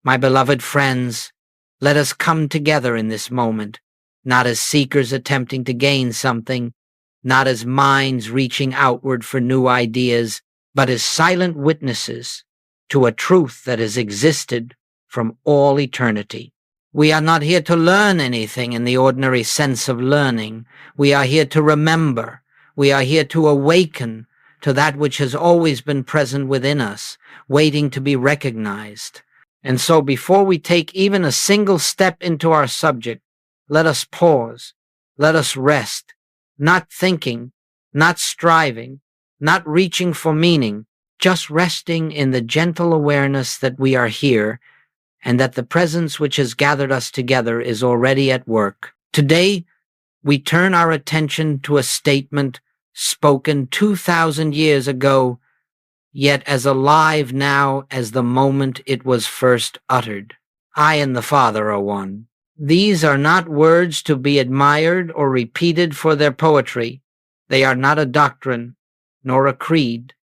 My beloved friends, let us come together in this moment, not as seekers attempting to gain something, not as minds reaching outward for new ideas, but as silent witnesses to a truth that has existed from all eternity. We are not here to learn anything in the ordinary sense of learning. We are here to remember. We are here to awaken to that which has always been present within us, waiting to be recognized. And so before we take even a single step into our subject, let us pause, let us rest, not thinking, not striving, not reaching for meaning, just resting in the gentle awareness that we are here and that the presence which has gathered us together is already at work. Today, we turn our attention to a statement spoken 2,000 years ago, yet as alive now as the moment it was first uttered. I and the Father are one. These are not words to be admired or repeated for their poetry. They are not a doctrine, nor a creed.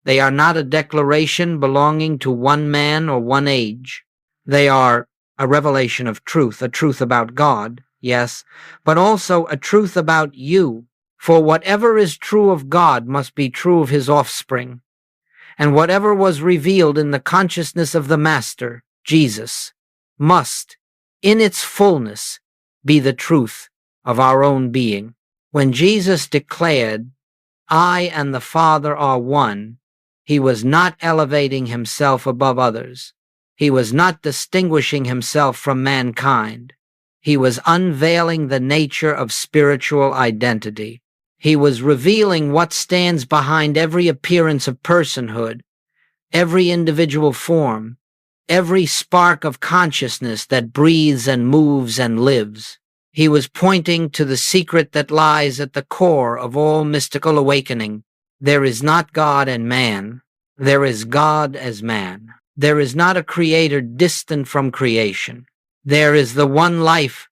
They are not a declaration belonging to one man or one age. They are a revelation of truth, a truth about God, yes, but also a truth about you. For whatever is true of God must be true of his offspring. And whatever was revealed in the consciousness of the Master, Jesus, must, in its fullness, be the truth of our own being. When Jesus declared, I and the Father are one, he was not elevating himself above others. He was not distinguishing himself from mankind. He was unveiling the nature of spiritual identity. He was revealing what stands behind every appearance of personhood, every individual form, every spark of consciousness that breathes and moves and lives. He was pointing to the secret that lies at the core of all mystical awakening. There is not God and man. There is God as man. There is not a creator distant from creation. There is the one life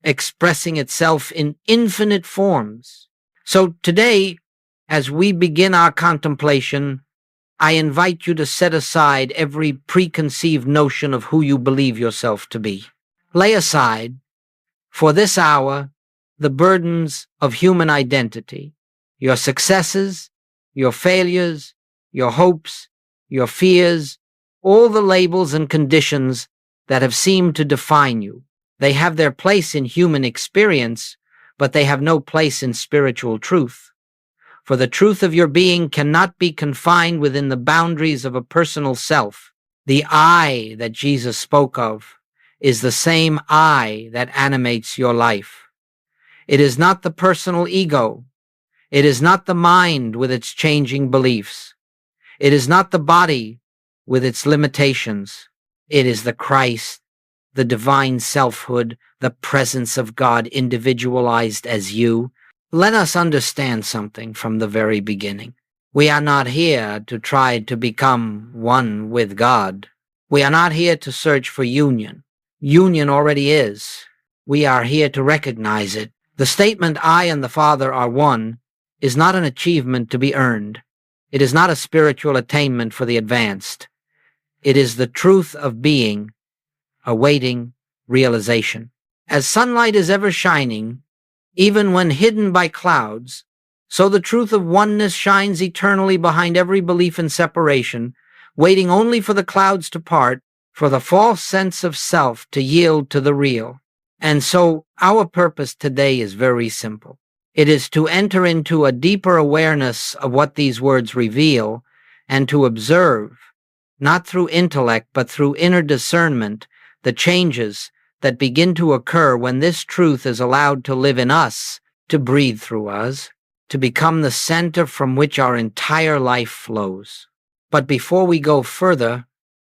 expressing itself in infinite forms. So today, as we begin our contemplation, I invite you to set aside every preconceived notion of who you believe yourself to be. Lay aside, for this hour, the burdens of human identity, your successes, your failures, your hopes, your fears, all the labels and conditions that have seemed to define you. They have their place in human experience, but they have no place in spiritual truth. For the truth of your being cannot be confined within the boundaries of a personal self. The I that Jesus spoke of is the same I that animates your life. It is not the personal ego. It is not the mind with its changing beliefs. It is not the body with its limitations. It is the Christ, the divine selfhood, the presence of God individualized as you. Let us understand something from the very beginning. We are not here to try to become one with God. We are not here to search for union. Union already is. We are here to recognize it. The statement, I and the Father are one, is not an achievement to be earned. It is not a spiritual attainment for the advanced. It is the truth of being, awaiting realization. As sunlight is ever shining, even when hidden by clouds, so the truth of oneness shines eternally behind every belief in separation, waiting only for the clouds to part, for the false sense of self to yield to the real. And so our purpose today is very simple. It is to enter into a deeper awareness of what these words reveal and to observe, not through intellect but through inner discernment, the changes that begin to occur when this truth is allowed to live in us, to breathe through us, to become the center from which our entire life flows. But before we go further,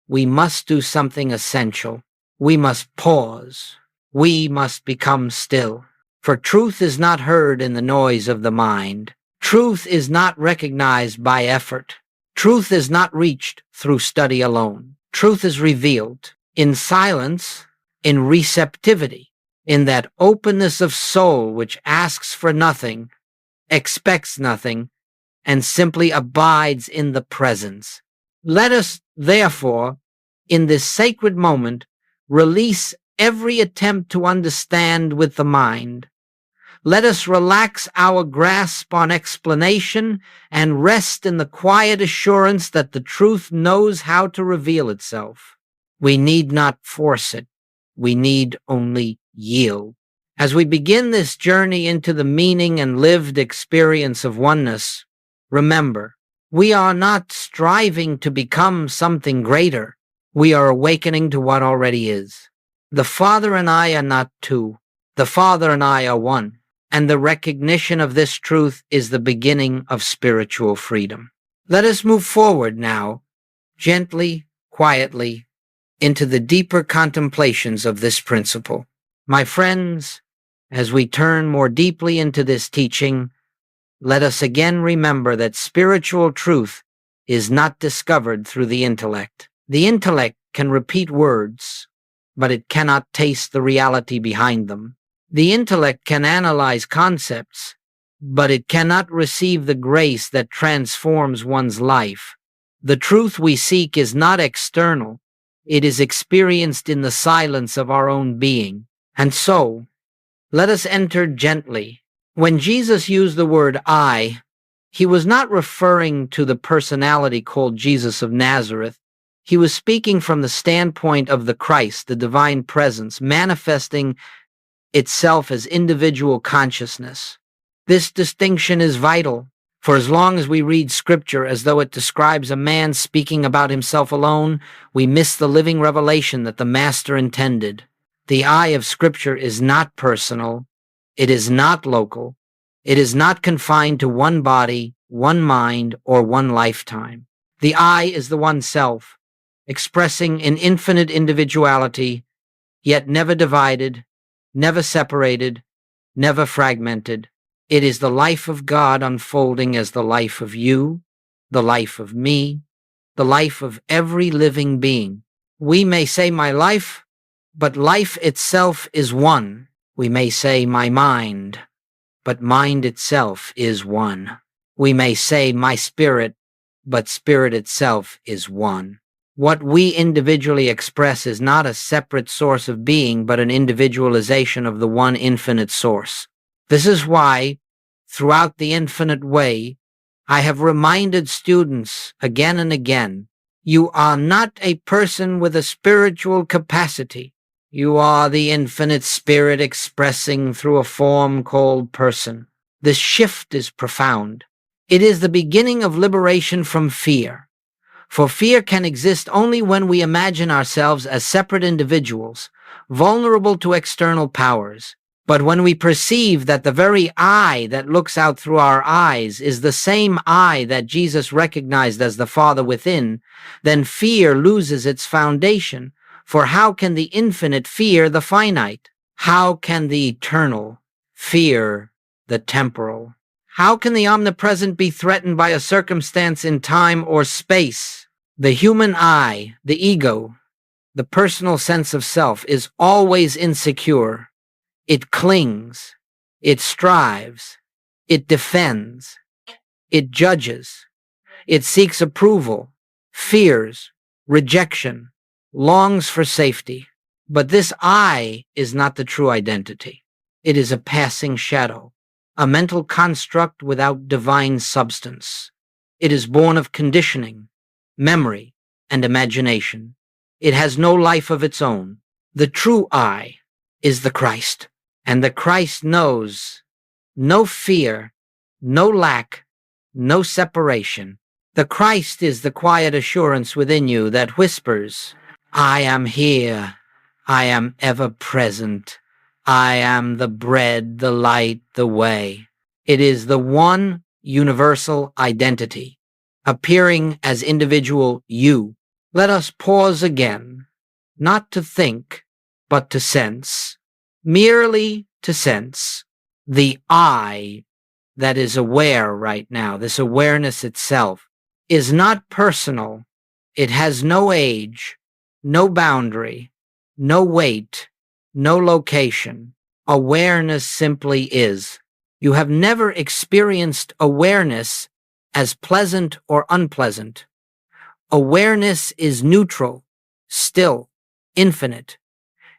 we must do something essential. We must pause. We must become still. For truth is not heard in the noise of the mind. Truth is not recognized by effort. Truth is not reached through study alone. Truth is revealed in silence, in receptivity, in that openness of soul which asks for nothing, expects nothing, and simply abides in the presence. Let us, therefore, In this sacred moment, release every attempt to understand with the mind. Let us relax our grasp on explanation and rest in the quiet assurance that the truth knows how to reveal itself. We need not force it. We need only yield. As we begin this journey into the meaning and lived experience of oneness, remember, we are not striving to become something greater. We are awakening to what already is. The Father and I are not two. The Father and I are one. And the recognition of this truth is the beginning of spiritual freedom. Let us move forward now, gently, quietly, into the deeper contemplations of this principle. My friends, as we turn more deeply into this teaching, let us again remember that spiritual truth is not discovered through the intellect. The intellect can repeat words, but it cannot taste the reality behind them. The intellect can analyze concepts, but it cannot receive the grace that transforms one's life. The truth we seek is not external. It is experienced in the silence of our own being. And so, let us enter gently. When Jesus used the word I, he was not referring to the personality called Jesus of Nazareth. He was speaking from the standpoint of the Christ, the divine presence, manifesting itself as individual consciousness. This distinction is vital, for as long as we read Scripture as though it describes a man speaking about himself alone, we miss the living revelation that the Master intended. The I of Scripture is not personal, it is not local, it is not confined to one body, one mind, or one lifetime. The I is the one self, expressing an infinite individuality, yet never divided, never separated, never fragmented. It is the life of God unfolding as the life of you, the life of me, the life of every living being. We may say my life, but life itself is one. We may say my mind, but mind itself is one. We may say my spirit, but spirit itself is one. What we individually express is not a separate source of being, but an individualization of the one infinite source. This is why, throughout the infinite way, I have reminded students again and again, you are not a person with a spiritual capacity. You are the infinite spirit expressing through a form called person. This shift is profound. It is the beginning of liberation from fear. For fear can exist only when we imagine ourselves as separate individuals, vulnerable to external powers. But when we perceive that the very I that looks out through our eyes is the same I that Jesus recognized as the Father within, then fear loses its foundation. For how can the infinite fear the finite? How can the eternal fear the temporal? How can the omnipresent be threatened by a circumstance in time or space? The human I, the ego, the personal sense of self, is always insecure. It clings, it strives, it defends, it judges, it seeks approval, fears, rejection, longs for safety. But this I is not the true identity. It is a passing shadow, a mental construct without divine substance. It is born of conditioning, memory, and imagination. It has no life of its own. The true I is the Christ, and the Christ knows no fear, no lack, no separation. The Christ is the quiet assurance within you that whispers, I am here, I am ever present, I am the bread, the light, the way. It is the one universal identity, appearing as individual you. Let us pause again, not to think, but to sense, merely to sense the I that is aware right now. This awareness itself is not personal. It has no age, no boundary, no weight, no location. Awareness simply is. You have never experienced awareness as pleasant or unpleasant. Awareness is neutral, still, infinite.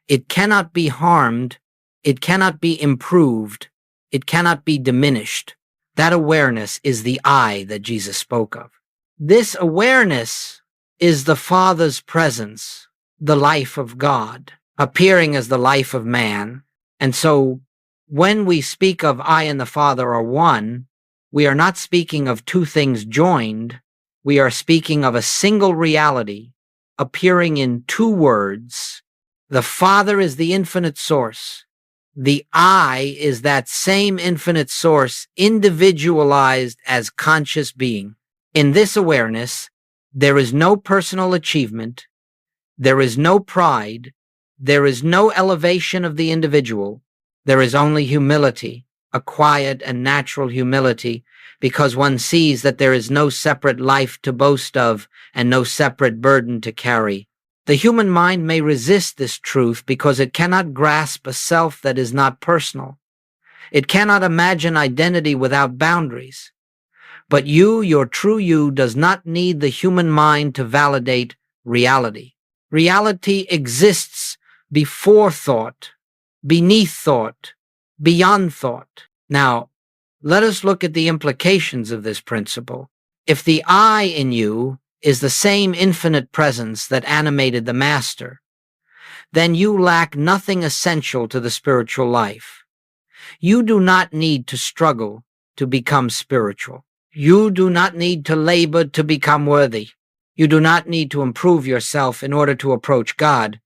It cannot be harmed. It cannot be improved. It cannot be diminished. That awareness is the I that Jesus spoke of. This awareness is the Father's presence, the life of God, appearing as the life of man. And so when we speak of I and the Father are one, we are not speaking of two things joined. We are speaking of a single reality appearing in two words. The Father is the infinite source. The I is that same infinite source individualized as conscious being. In this awareness, there is no personal achievement, there is no pride, there is no elevation of the individual, there is only humility, a quiet and natural humility, because one sees that there is no separate life to boast of and no separate burden to carry. The human mind may resist this truth because it cannot grasp a self that is not personal. It cannot imagine identity without boundaries. But you, your true you, does not need the human mind to validate reality. Reality exists before thought, beneath thought, beyond thought. Now, let us look at the implications of this principle. If the I in you is the same infinite presence that animated the Master, then you lack nothing essential to the spiritual life. You do not need to struggle to become spiritual. You do not need to labor to become worthy. You do not need to improve yourself in order to approach God.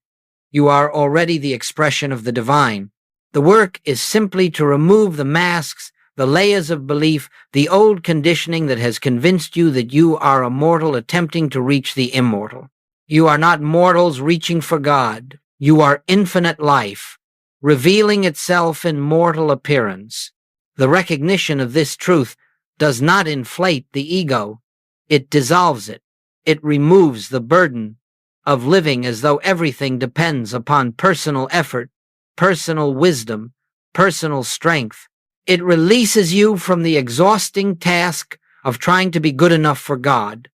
You are already the expression of the divine. The work is simply to remove the masks, the layers of belief, the old conditioning that has convinced you that you are a mortal attempting to reach the immortal. You are not mortals reaching for God. You are infinite life, revealing itself in mortal appearance. The recognition of this truth does not inflate the ego. It dissolves it. It removes the burden of living as though everything depends upon personal effort, personal wisdom, personal strength. It releases you from the exhausting task of trying to be good enough for God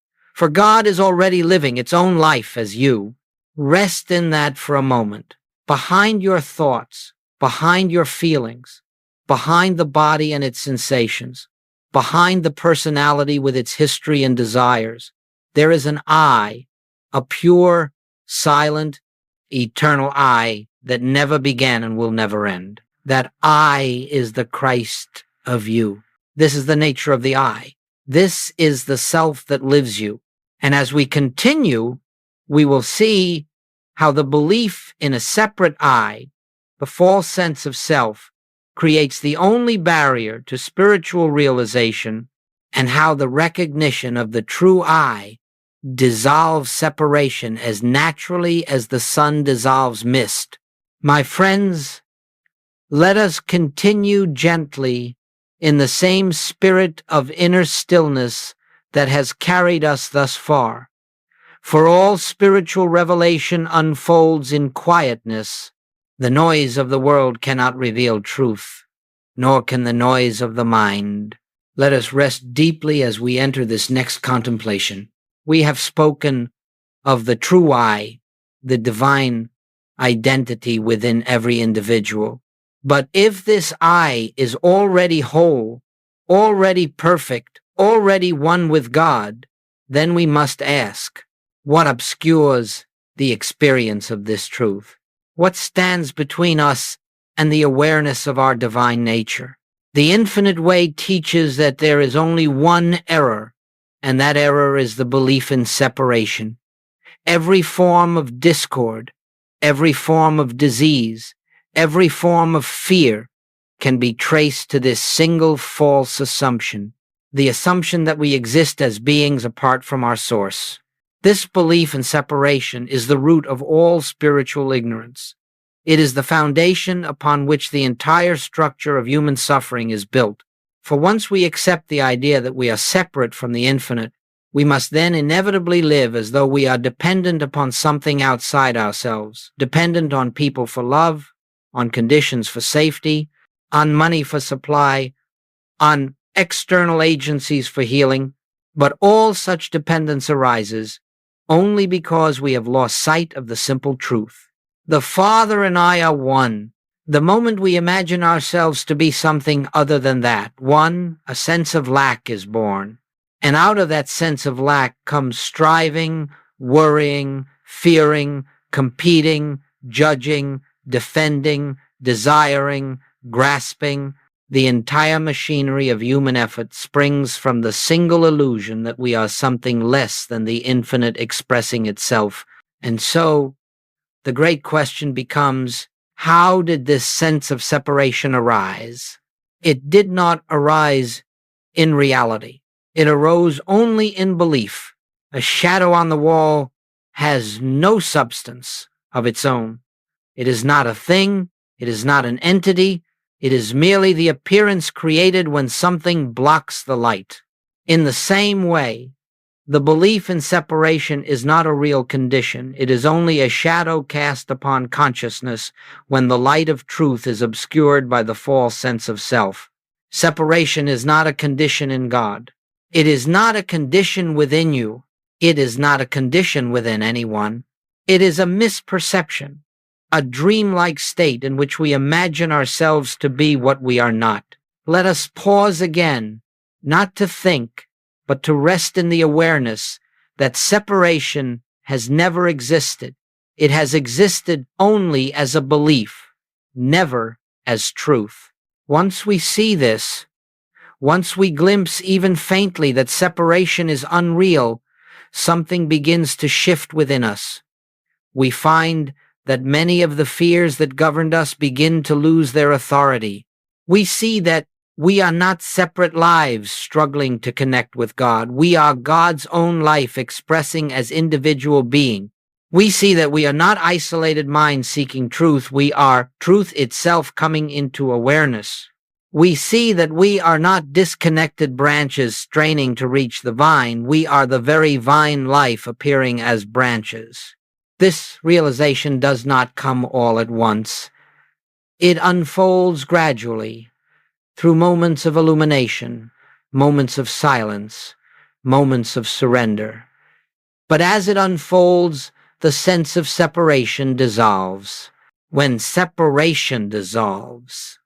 is already living its own life as you. Rest in that for a moment. Behind your thoughts, behind your feelings, behind the body and its sensations, behind the personality with its history and desires, there is an I, a pure, silent, eternal I that never began and will never end. That I is the Christ of you. This is the nature of the I. This is the self that lives you. And as we continue, we will see how the belief in a separate I, the false sense of self, creates the only barrier to spiritual realization, and how the recognition of the true I dissolves separation as naturally as the sun dissolves mist. My friends, let us continue gently in the same spirit of inner stillness that has carried us thus far. For all spiritual revelation unfolds in quietness. The noise of the world cannot reveal truth, nor can the noise of the mind. Let us rest deeply as we enter this next contemplation. We have spoken of the true I, the divine identity within every individual. But if this I is already whole, already perfect, already one with God, then we must ask, what obscures the experience of this truth? What stands between us and the awareness of our divine nature? The infinite way teaches that there is only one error, and that error is the belief in separation. Every form of discord, every form of disease, every form of fear can be traced to this single false assumption, the assumption that we exist as beings apart from our source. This belief in separation is the root of all spiritual ignorance. It is the foundation upon which the entire structure of human suffering is built. For once we accept the idea that we are separate from the infinite, we must then inevitably live as though we are dependent upon something outside ourselves, dependent on people for love, on conditions for safety, on money for supply, on external agencies for healing. But all such dependence arises only because we have lost sight of the simple truth. The Father and I are one. The moment we imagine ourselves to be something other than that, one, a sense of lack is born. And out of that sense of lack comes striving, worrying, fearing, competing, judging, defending, desiring, grasping. The entire machinery of human effort springs from the single illusion that we are something less than the infinite expressing itself. And so, the great question becomes, how did this sense of separation arise? It did not arise in reality. It arose only in belief. A shadow on the wall has no substance of its own. It is not a thing. It is not an entity. It is merely the appearance created when something blocks the light. In the same way, the belief in separation is not a real condition. It is only a shadow cast upon consciousness when the light of truth is obscured by the false sense of self. Separation is not a condition in God. It is not a condition within you. It is not a condition within anyone. It is a misperception, a dreamlike state in which we imagine ourselves to be what we are not. Let us pause again, not to think, but to rest in the awareness that separation has never existed. It has existed only as a belief, never as truth. Once we see this, once we glimpse even faintly that separation is unreal, something begins to shift within us. We find that many of the fears that governed us begin to lose their authority. We see that we are not separate lives struggling to connect with God. We are God's own life expressing as individual being. We see that we are not isolated minds seeking truth. We are truth itself coming into awareness. We see that we are not disconnected branches straining to reach the vine. We are the very vine life appearing as branches. This realization does not come all at once. It unfolds gradually, through moments of illumination, moments of silence, moments of surrender. But as it unfolds, the sense of separation dissolves. When separation dissolves,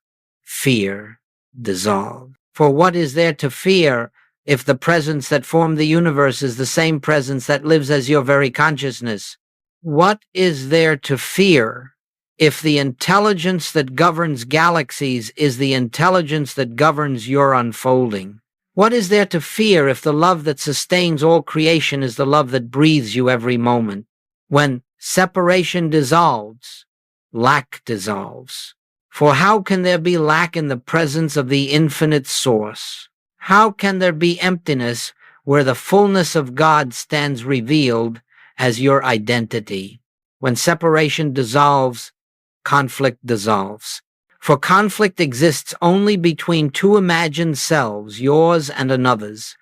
fear dissolves. For what is there to fear if the presence that formed the universe is the same presence that lives as your very consciousness? What is there to fear if the intelligence that governs galaxies is the intelligence that governs your unfolding? What is there to fear if the love that sustains all creation is the love that breathes you every moment? When separation dissolves, lack dissolves. For how can there be lack in the presence of the infinite source? How can there be emptiness where the fullness of God stands revealed as your identity? When separation dissolves, conflict dissolves. For conflict exists only between two imagined selves, yours and another's.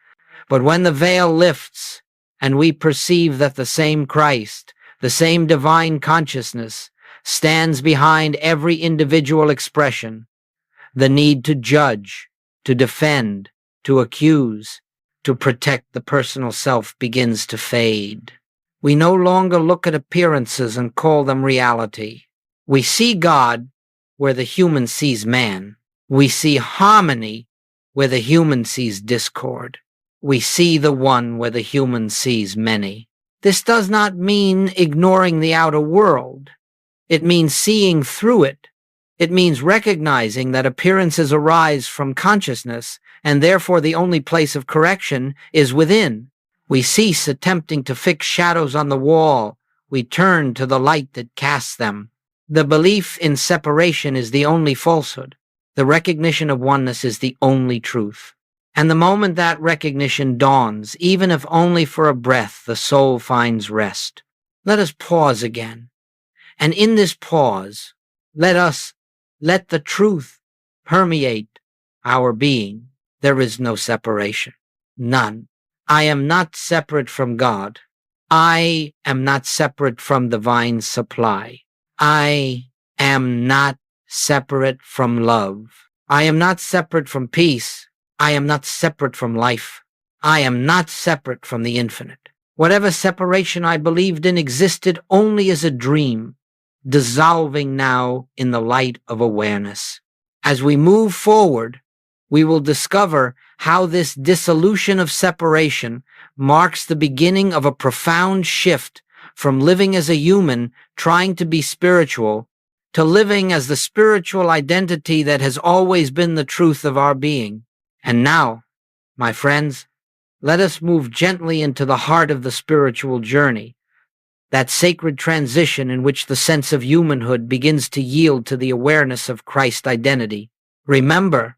But when the veil lifts and we perceive that the same Christ, the same divine consciousness, stands behind every individual expression, the need to judge, to defend, to accuse, to protect the personal self begins to fade. We no longer look at appearances and call them reality. We see God where the human sees man. We see harmony where the human sees discord. We see the one where the human sees many. This does not mean ignoring the outer world. It means seeing through it. It means recognizing that appearances arise from consciousness, and therefore the only place of correction is within. We cease attempting to fix shadows on the wall. We turn to the light that casts them. The belief in separation is the only falsehood. The recognition of oneness is the only truth. And the moment that recognition dawns, even if only for a breath, the soul finds rest. Let us pause again. And in this pause, let the truth permeate our being. There is no separation. None. I am not separate from God. I am not separate from divine supply. I am not separate from love. I am not separate from peace. I am not separate from life. I am not separate from the infinite. Whatever separation I believed in existed only as a dream, dissolving now in the light of awareness. As we move forward, we will discover how this dissolution of separation marks the beginning of a profound shift from living as a human trying to be spiritual to living as the spiritual identity that has always been the truth of our being. And now, my friends, let us move gently into the heart of the spiritual journey, that sacred transition in which the sense of humanhood begins to yield to the awareness of Christ's identity. Remember,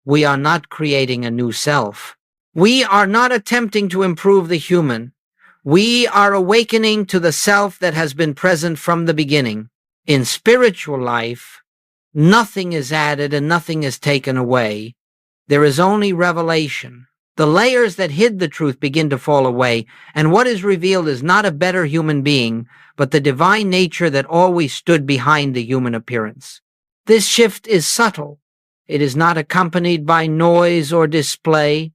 we are not creating a new self. We are not attempting to improve the human. We are awakening to the self that has been present from the beginning. In spiritual life, nothing is added and nothing is taken away. There is only revelation. The layers that hid the truth begin to fall away, and what is revealed is not a better human being, but the divine nature that always stood behind the human appearance. This shift is subtle. It is not accompanied by noise or display.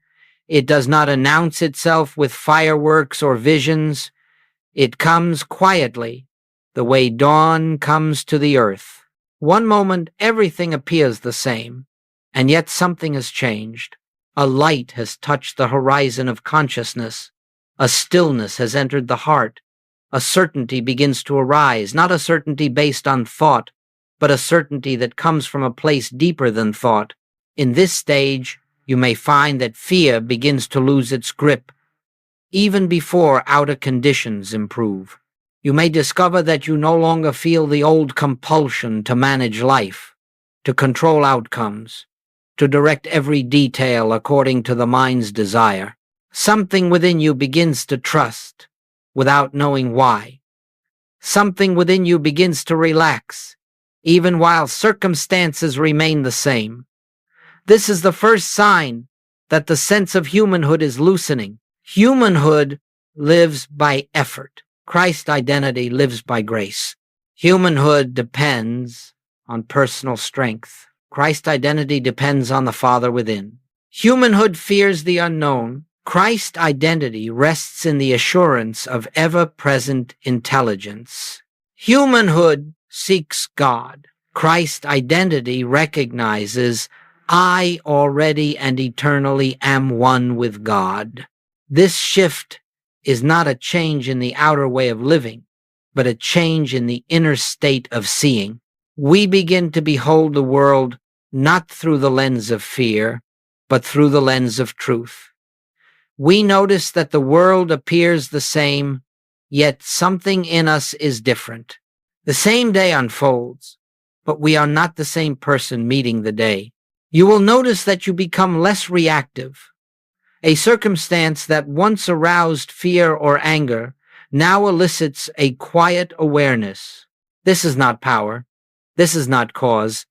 It does not announce itself with fireworks or visions. It comes quietly, the way dawn comes to the earth. One moment everything appears the same, and yet something has changed. A light has touched the horizon of consciousness. A stillness has entered the heart. A certainty begins to arise, not a certainty based on thought, but a certainty that comes from a place deeper than thought. In this stage, you may find that fear begins to lose its grip, even before outer conditions improve. You may discover that you no longer feel the old compulsion to manage life, to control outcomes, to direct every detail according to the mind's desire. Something within you begins to trust, without knowing why. Something within you begins to relax, even while circumstances remain the same. This is the first sign that the sense of humanhood is loosening. Humanhood lives by effort. Christ's identity lives by grace. Humanhood depends on personal strength. Christ's identity depends on the Father within. Humanhood fears the unknown. Christ's identity rests in the assurance of ever-present intelligence. Humanhood seeks God. Christ's identity recognizes, I already and eternally am one with God. This shift is not a change in the outer way of living, but a change in the inner state of seeing. We begin to behold the world not through the lens of fear, but through the lens of truth. We notice that the world appears the same, yet something in us is different. The same day unfolds, but we are not the same person meeting the day. You will notice that you become less reactive. A circumstance that once aroused fear or anger now elicits a quiet awareness. This is not power. This is not cause.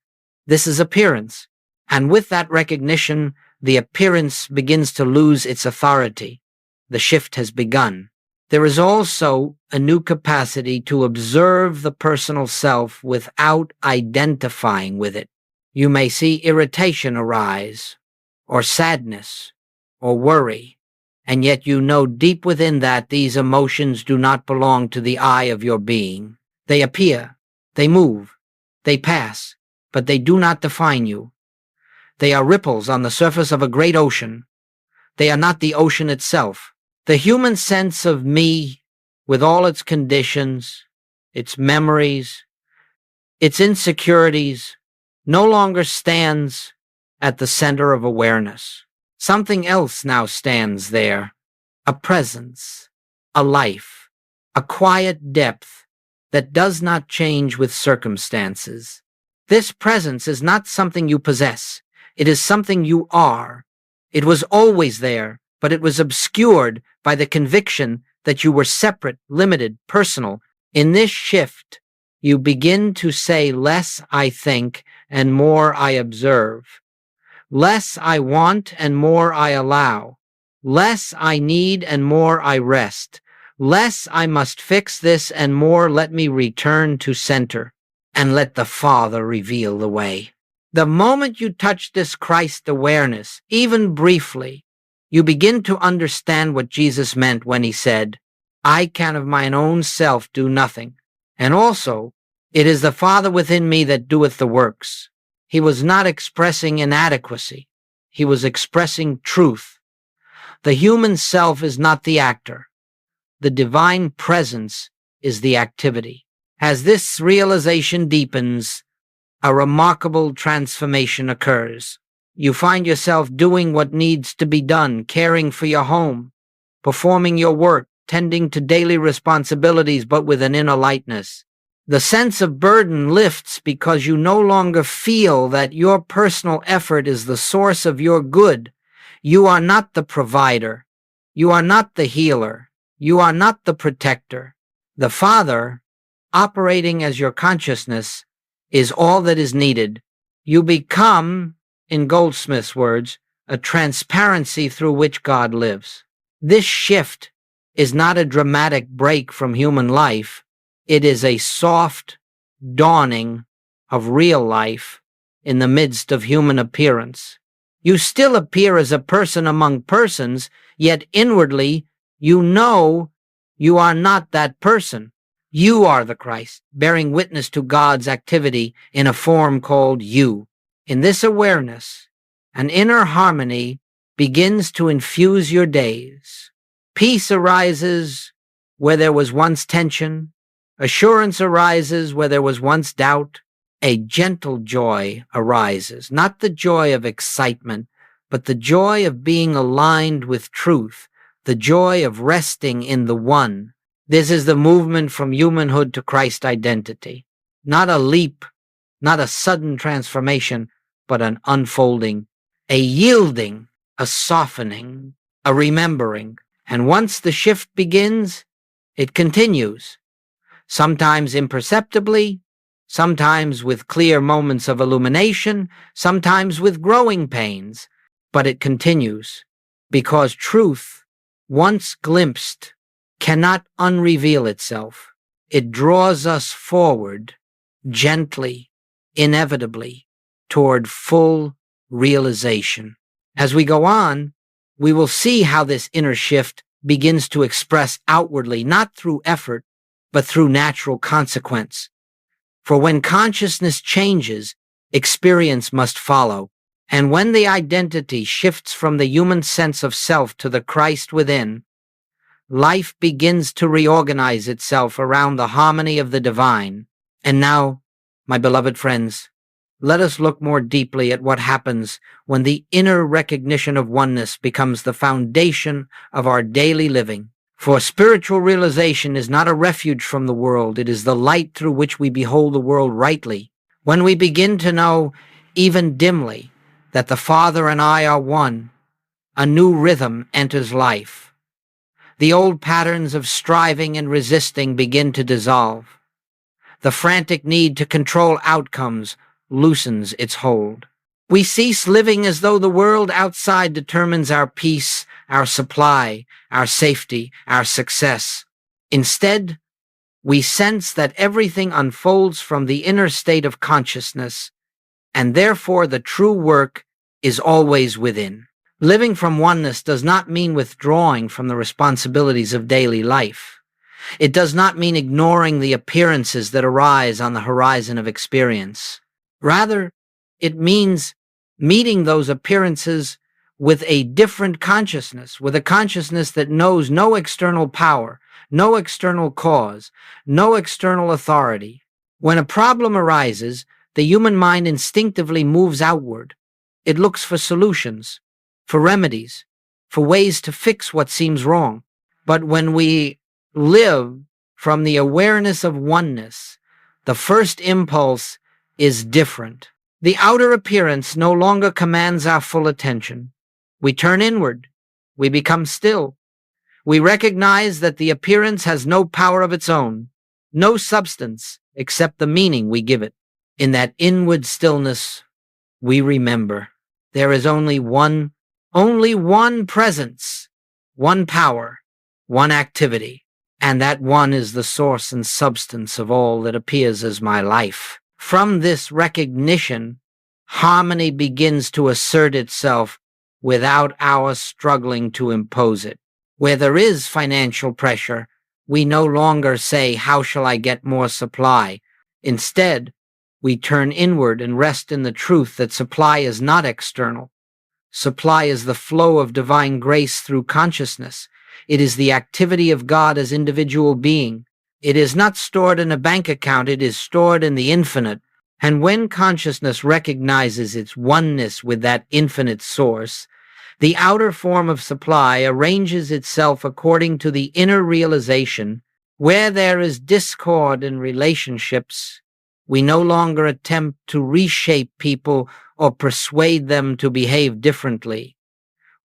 This is appearance. And with that recognition, the appearance begins to lose its authority. The shift has begun. There is also a new capacity to observe the personal self without identifying with it. You may see irritation arise, or sadness, or worry, and yet you know deep within that these emotions do not belong to the eye of your being. They appear, they move, they pass, but they do not define you. They are ripples on the surface of a great ocean. They are not the ocean itself. The human sense of me, with all its conditions, its memories, its insecurities, no longer stands at the center of awareness. Something else now stands there, a presence, a life, a quiet depth that does not change with circumstances. This presence is not something you possess. It is something you are. It was always there, but it was obscured by the conviction that you were separate, limited, personal. In this shift, you begin to say less I think and more I observe. Less I want and more I allow. Less I need and more I rest. Less I must fix this and more let me return to center and let the Father reveal the way. The moment you touch this Christ awareness, even briefly, you begin to understand what Jesus meant when he said, I can of mine own self do nothing. And also, it is the Father within me that doeth the works. He was not expressing inadequacy. He was expressing truth. The human self is not the actor. The divine presence is the activity. As this realization deepens, a remarkable transformation occurs. You find yourself doing what needs to be done, caring for your home, performing your work, tending to daily responsibilities, but with an inner lightness. The sense of burden lifts because you no longer feel that your personal effort is the source of your good. You are not the provider. You are not the healer. You are not the protector. The Father, operating as your consciousness, is all that is needed. You become, in Goldsmith's words, a transparency through which God lives. This shift is not a dramatic break from human life. It is a soft dawning of real life in the midst of human appearance. You still appear as a person among persons, yet inwardly you know you are not that person. You are the Christ, bearing witness to God's activity in a form called you. In this awareness, an inner harmony begins to infuse your days. Peace arises where there was once tension. Assurance arises where there was once doubt. A gentle joy arises, not the joy of excitement, but the joy of being aligned with truth, the joy of resting in the One. This is the movement from humanhood to Christ identity. Not a leap, not a sudden transformation, but an unfolding, a yielding, a softening, a remembering. And once the shift begins, it continues, sometimes imperceptibly, sometimes with clear moments of illumination, sometimes with growing pains, but it continues, because truth, once glimpsed, cannot unreveal itself. It draws us forward, gently, inevitably, toward full realization. As we go on, we will see how this inner shift begins to express outwardly, not through effort, but through natural consequence. For when consciousness changes, experience must follow. And when the identity shifts from the human sense of self to the Christ within, life begins to reorganize itself around the harmony of the divine. And now, my beloved friends, let us look more deeply at what happens when the inner recognition of oneness becomes the foundation of our daily living. For spiritual realization is not a refuge from the world, it is the light through which we behold the world rightly. When we begin to know, even dimly, that the Father and I are one, a new rhythm enters life. The old patterns of striving and resisting begin to dissolve. The frantic need to control outcomes loosens its hold. We cease living as though the world outside determines our peace, our supply, our safety, our success. Instead, we sense that everything unfolds from the inner state of consciousness, and therefore the true work is always within. Living from oneness does not mean withdrawing from the responsibilities of daily life. It does not mean ignoring the appearances that arise on the horizon of experience. Rather, it means meeting those appearances with a different consciousness, with a consciousness that knows no external power, no external cause, no external authority. When a problem arises, the human mind instinctively moves outward. It looks for solutions, for remedies, for ways to fix what seems wrong. But when we live from the awareness of oneness, the first impulse is different. The outer appearance no longer commands our full attention. We turn inward. We become still. We recognize that the appearance has no power of its own, no substance except the meaning we give it. In that inward stillness, we remember there is only one presence, one power, one activity, and that one is the source and substance of all that appears as my life. From this recognition, harmony begins to assert itself without our struggling to impose it. Where there is financial pressure, We no longer say, "How shall I get more supply?" Instead, we turn inward and rest in the truth that supply is not external. Supply is the flow of divine grace through consciousness. It is the activity of God as individual being. It is not stored in a bank account, it is stored in the infinite. And when consciousness recognizes its oneness with that infinite source, the outer form of supply arranges itself according to the inner realization. Where there is discord in relationships, we no longer attempt to reshape people or persuade them to behave differently.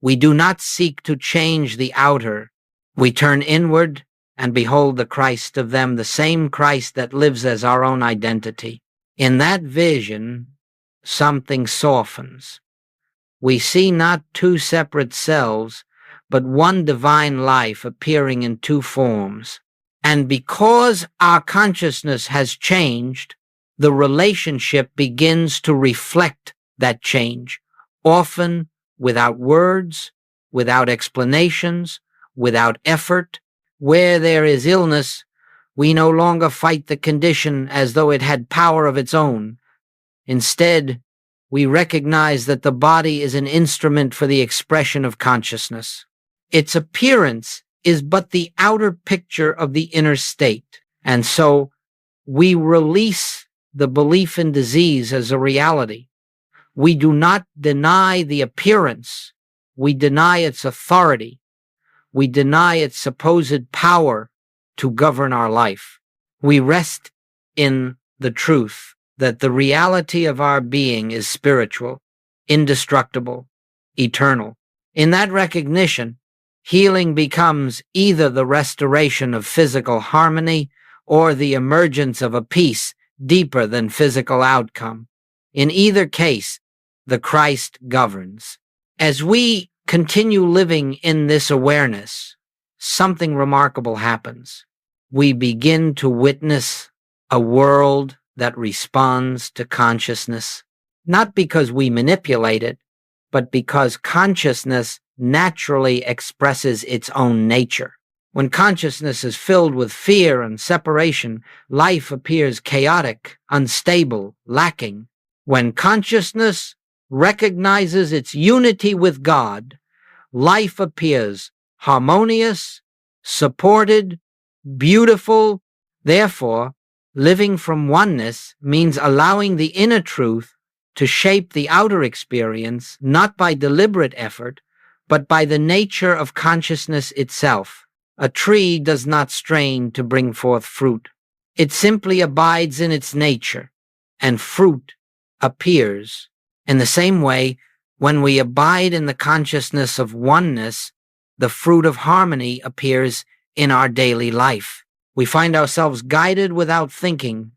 We do not seek to change the outer. We turn inward and behold the Christ of them, the same Christ that lives as our own identity. In that vision, something softens. We see not two separate selves, but one divine life appearing in two forms. And because our consciousness has changed, the relationship begins to reflect that change, often without words, without explanations, without effort. Where there is illness, we no longer fight the condition as though it had power of its own. Instead, we recognize that the body is an instrument for the expression of consciousness. Its appearance is but the outer picture of the inner state, and so we release the belief in disease as a reality. We do not deny the appearance, we deny its authority. We deny its supposed power to govern our life. We rest in the truth that the reality of our being is spiritual, indestructible, eternal. In that recognition, healing becomes either the restoration of physical harmony or the emergence of a peace deeper than physical outcome. In either case, the Christ governs. As we continue living in this awareness, something remarkable happens. We begin to witness a world that responds to consciousness, not because we manipulate it, but because consciousness naturally expresses its own nature. When consciousness is filled with fear and separation, life appears chaotic, unstable, lacking. When consciousness recognizes its unity with God, life appears harmonious, supported, beautiful. Therefore, living from oneness means allowing the inner truth to shape the outer experience, not by deliberate effort, but by the nature of consciousness itself. A tree does not strain to bring forth fruit. It simply abides in its nature, and fruit appears. In the same way, when we abide in the consciousness of oneness, the fruit of harmony appears in our daily life. We find ourselves guided without thinking,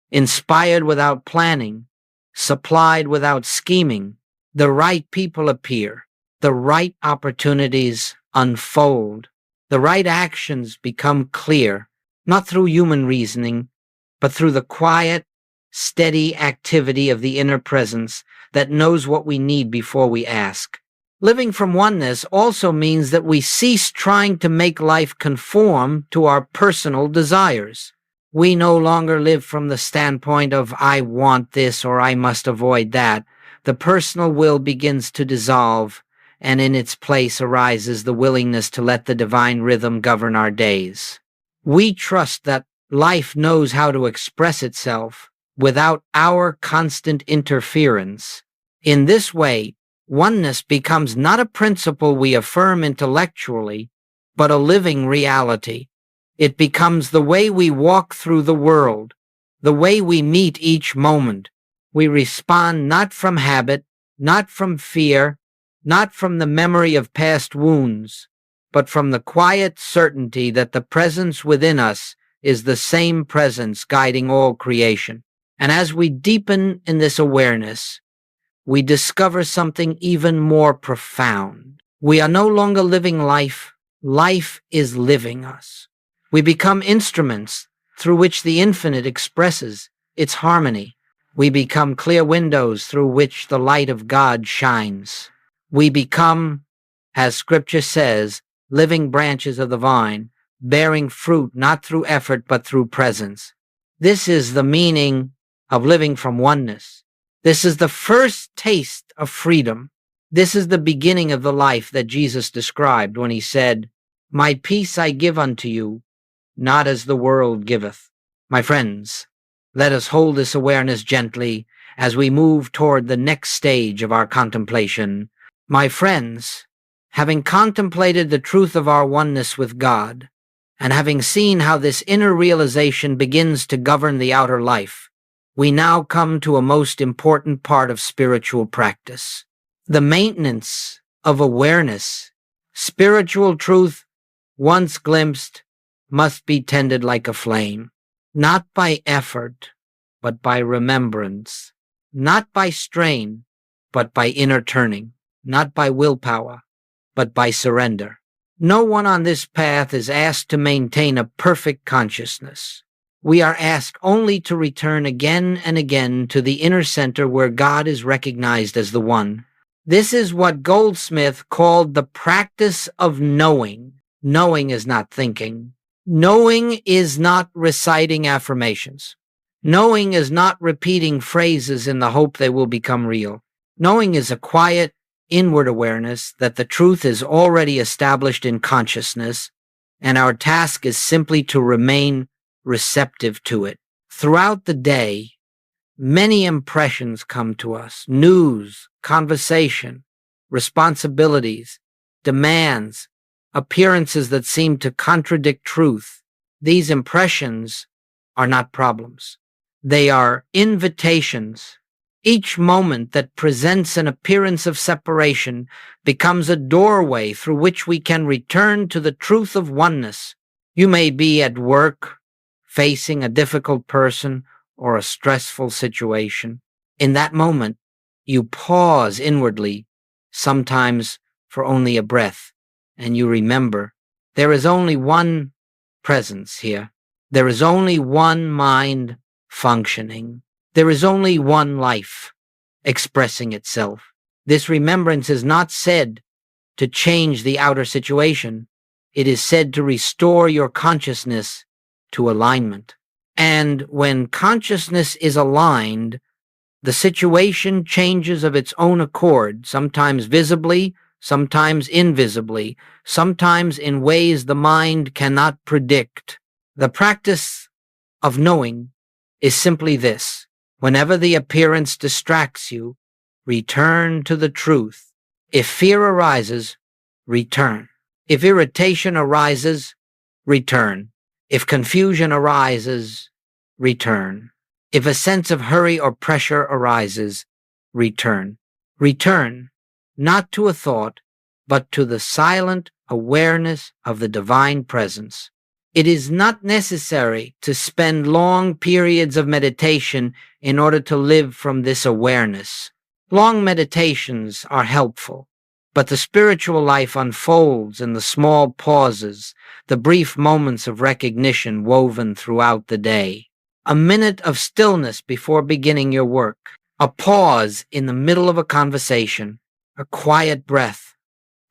inspired without planning, supplied without scheming. The right people appear, the right opportunities unfold, the right actions become clear, not through human reasoning, but through the quiet, steady activity of the inner presence that knows what we need before we ask. Living from oneness also means that we cease trying to make life conform to our personal desires. We no longer live from the standpoint of "I want this" or "I must avoid that." The personal will begins to dissolve, and in its place arises the willingness to let the divine rhythm govern our days. We trust that life knows how to express itself without our constant interference. In this way, oneness becomes not a principle we affirm intellectually, but a living reality. It becomes the way we walk through the world, the way we meet each moment. We respond not from habit, not from fear, not from the memory of past wounds, but from the quiet certainty that the presence within us is the same presence guiding all creation. And as we deepen in this awareness, we discover something even more profound. We are no longer living life. Life is living us. We become instruments through which the infinite expresses its harmony. We become clear windows through which the light of God shines. We become, as Scripture says, living branches of the vine, bearing fruit not through effort but through presence. This is the meaning of living from oneness. This is the first taste of freedom. This is the beginning of the life that Jesus described when he said, "My peace I give unto you, not as the world giveth." My friends, let us hold this awareness gently as we move toward the next stage of our contemplation. My friends, having contemplated the truth of our oneness with God, and having seen how this inner realization begins to govern the outer life, we now come to a most important part of spiritual practice: the maintenance of awareness. Spiritual truth, once glimpsed, must be tended like a flame, not by effort, but by remembrance, not by strain, but by inner turning, not by willpower, but by surrender. No one on this path is asked to maintain a perfect consciousness. We are asked only to return again and again to the inner center where God is recognized as the One. This is what Goldsmith called the practice of knowing. Knowing is not thinking. Knowing is not reciting affirmations. Knowing is not repeating phrases in the hope they will become real. Knowing is a quiet, inward awareness that the truth is already established in consciousness, and our task is simply to remain receptive to it. Throughout the day, many impressions come to us: news, conversation, responsibilities, demands, appearances that seem to contradict truth. These impressions are not problems. They are invitations. Each moment that presents an appearance of separation becomes a doorway through which we can return to the truth of oneness. You may be at work, facing a difficult person or a stressful situation. In that moment, you pause inwardly, sometimes for only a breath, and you remember there is only one presence here. There is only one mind functioning. There is only one life expressing itself. This remembrance is not said to change the outer situation. It is said to restore your consciousness to alignment. And when consciousness is aligned, the situation changes of its own accord, sometimes visibly, sometimes invisibly, sometimes in ways the mind cannot predict. The practice of knowing is simply this: whenever the appearance distracts you, return to the truth. If fear arises, return. If irritation arises, return. If confusion arises, return. If a sense of hurry or pressure arises, return. Return, not to a thought, but to the silent awareness of the divine presence. It is not necessary to spend long periods of meditation in order to live from this awareness. Long meditations are helpful, but the spiritual life unfolds in the small pauses, the brief moments of recognition woven throughout the day. A minute of stillness before beginning your work, a pause in the middle of a conversation, a quiet breath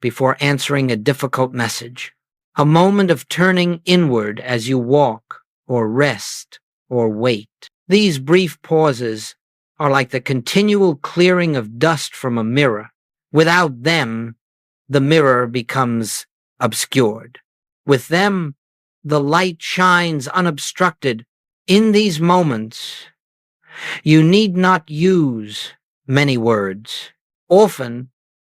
before answering a difficult message, a moment of turning inward as you walk or rest or wait. These brief pauses are like the continual clearing of dust from a mirror. Without them, the mirror becomes obscured. With them, the light shines unobstructed. In these moments, you need not use many words. Often,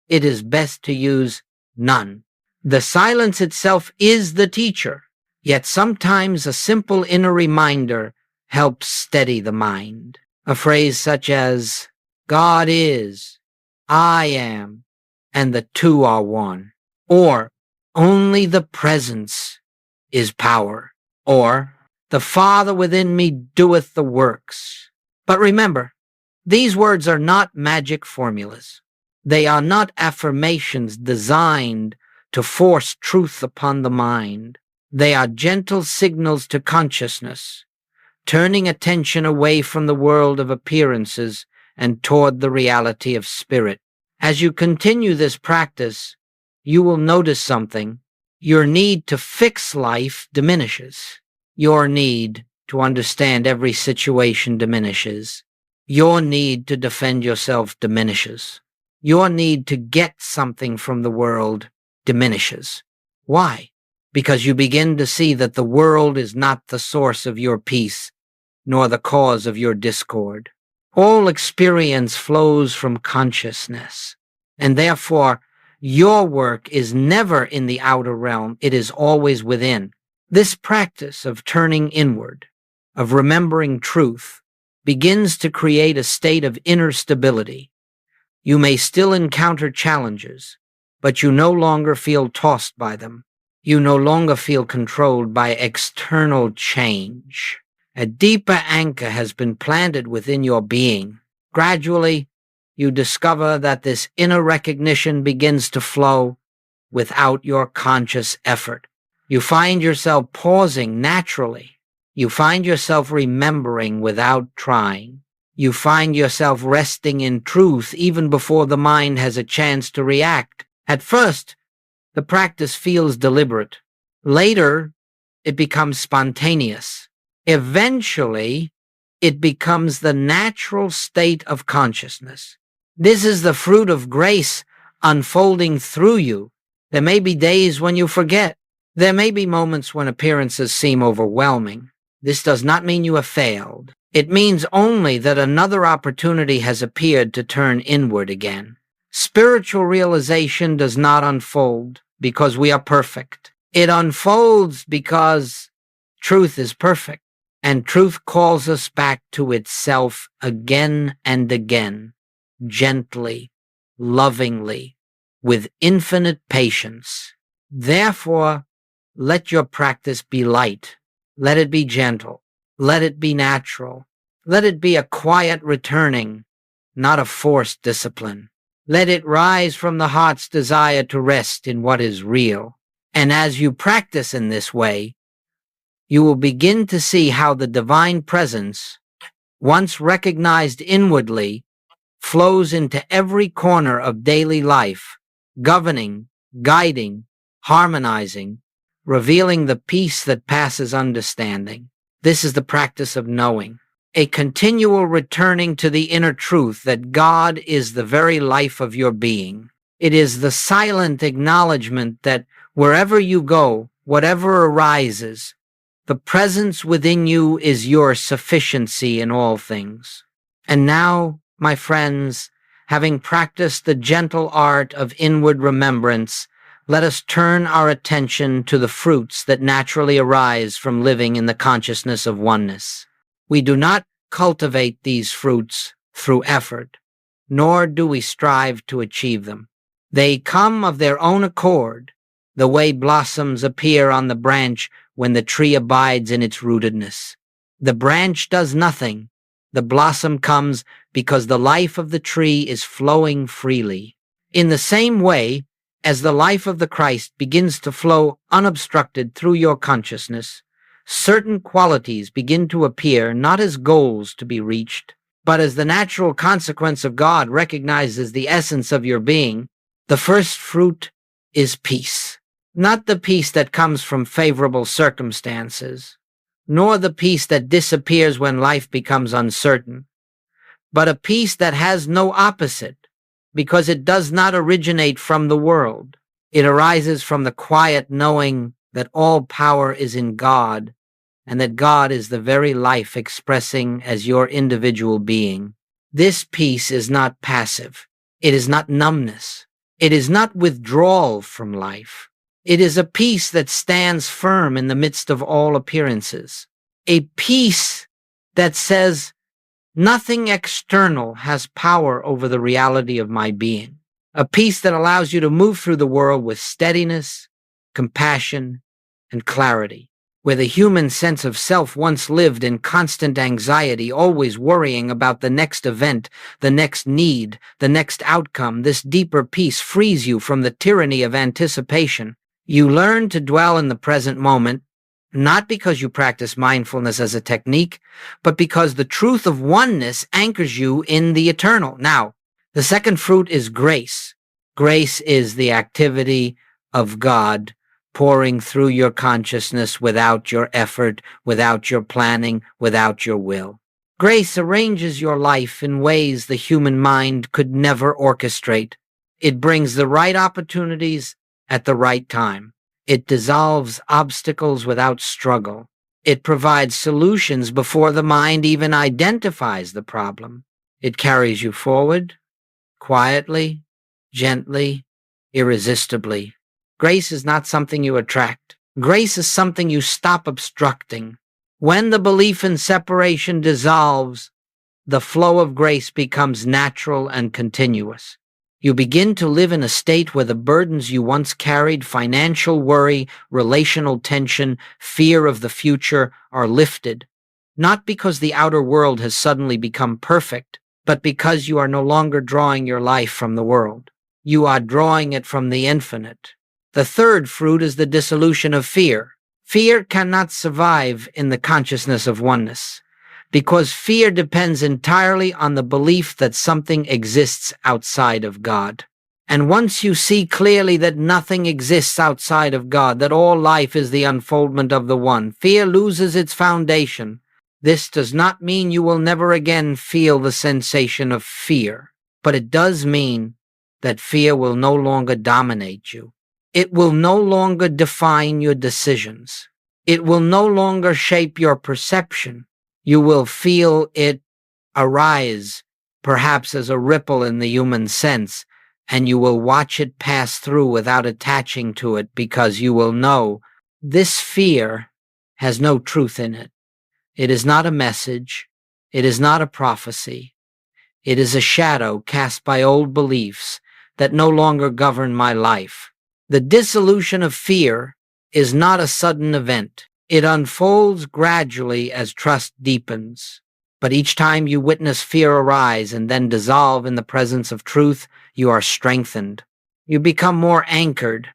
it is best to use none. The silence itself is the teacher, yet sometimes a simple inner reminder helps steady the mind. A phrase such as, "God is," "I am," and "the two are one," or "only the presence is power," or "the Father within me doeth the works." But remember, these words are not magic formulas. They are not affirmations designed to force truth upon the mind. They are gentle signals to consciousness, turning attention away from the world of appearances and toward the reality of spirit. As you continue this practice, you will notice something. your need to fix life diminishes. Your need to understand every situation diminishes. Your need to defend yourself diminishes. Your need to get something from the world diminishes. Why? Because you begin to see that the world is not the source of your peace, nor the cause of your discord. All experience flows from consciousness, and therefore your work is never in the outer realm, it is always within. This practice of turning inward, of remembering truth, begins to create a state of inner stability. You may still encounter challenges, but you no longer feel tossed by them. You no longer feel controlled by external change. A deeper anchor has been planted within your being. Gradually, you discover that this inner recognition begins to flow without your conscious effort. You find yourself pausing naturally. You find yourself remembering without trying. You find yourself resting in truth even before the mind has a chance to react. At first, the practice feels deliberate. Later, it becomes spontaneous. Eventually, it becomes the natural state of consciousness. This is the fruit of grace unfolding through you. There may be days when you forget. There may be moments when appearances seem overwhelming. This does not mean you have failed. It means only that another opportunity has appeared to turn inward again. Spiritual realization does not unfold because we are perfect. It unfolds because truth is perfect, and truth calls us back to itself again and again, gently, lovingly, with infinite patience. Therefore, let your practice be light. Let it be gentle. Let it be natural. Let it be a quiet returning, not a forced discipline. Let it rise from the heart's desire to rest in what is real. And as you practice in this way, you will begin to see how the divine presence, once recognized inwardly, flows into every corner of daily life, governing, guiding, harmonizing, revealing the peace that passes understanding. This is the practice of knowing, a continual returning to the inner truth that God is the very life of your being. It is the silent acknowledgement that wherever you go, whatever arises, the presence within you is your sufficiency in all things. And now, my friends, having practiced the gentle art of inward remembrance, let us turn our attention to the fruits that naturally arise from living in the consciousness of oneness. We do not cultivate these fruits through effort, nor do we strive to achieve them. They come of their own accord, the way blossoms appear on the branch when the tree abides in its rootedness. The branch does nothing. The blossom comes because the life of the tree is flowing freely. In the same way, as the life of the Christ begins to flow unobstructed through your consciousness, certain qualities begin to appear not as goals to be reached, but as the natural consequence of God recognized as the essence of your being. The first fruit is peace. Not the peace that comes from favorable circumstances, nor the peace that disappears when life becomes uncertain, but a peace that has no opposite, because it does not originate from the world. It arises from the quiet knowing that all power is in God, and that God is the very life expressing as your individual being. This peace is not passive. It is not numbness. It is not withdrawal from life. It is a peace that stands firm in the midst of all appearances. A peace that says, nothing external has power over the reality of my being. A peace that allows you to move through the world with steadiness, compassion, and clarity. Where the human sense of self once lived in constant anxiety, always worrying about the next event, the next need, the next outcome, this deeper peace frees you from the tyranny of anticipation. You learn to dwell in the present moment, not because you practice mindfulness as a technique, but because the truth of oneness anchors you in the eternal. Now, the second fruit is grace. Grace is the activity of God pouring through your consciousness without your effort, without your planning, without your will. Grace arranges your life in ways the human mind could never orchestrate. It brings the right opportunities at the right time. It dissolves obstacles without struggle. It provides solutions before the mind even identifies the problem. It carries you forward, quietly, gently, irresistibly. Grace is not something you attract. Grace is something you stop obstructing. When the belief in separation dissolves, the flow of grace becomes natural and continuous. You begin to live in a state where the burdens you once carried, financial worry, relational tension, fear of the future, are lifted, not because the outer world has suddenly become perfect, but because you are no longer drawing your life from the world. You are drawing it from the infinite. The third fruit is the dissolution of fear. Fear cannot survive in the consciousness of oneness, because fear depends entirely on the belief that something exists outside of God. And once you see clearly that nothing exists outside of God, that all life is the unfoldment of the One, fear loses its foundation. This does not mean you will never again feel the sensation of fear, but it does mean that fear will no longer dominate you. It will no longer define your decisions. It will no longer shape your perception. You will feel it arise, perhaps as a ripple in the human sense, and you will watch it pass through without attaching to it, because you will know this fear has no truth in it. It is not a message. It is not a prophecy. It is a shadow cast by old beliefs that no longer govern my life. The dissolution of fear is not a sudden event. It unfolds gradually as trust deepens. But each time you witness fear arise and then dissolve in the presence of truth, you are strengthened. You become more anchored,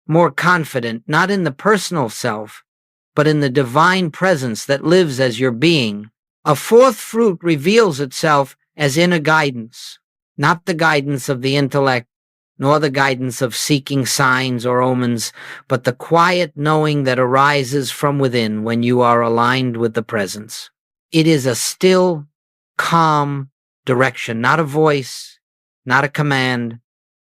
more confident, not in the personal self, but in the divine presence that lives as your being. A fourth fruit reveals itself as inner guidance, not the guidance of the intellect, nor the guidance of seeking signs or omens, but the quiet knowing that arises from within when you are aligned with the presence. It is a still, calm direction, not a voice, not a command,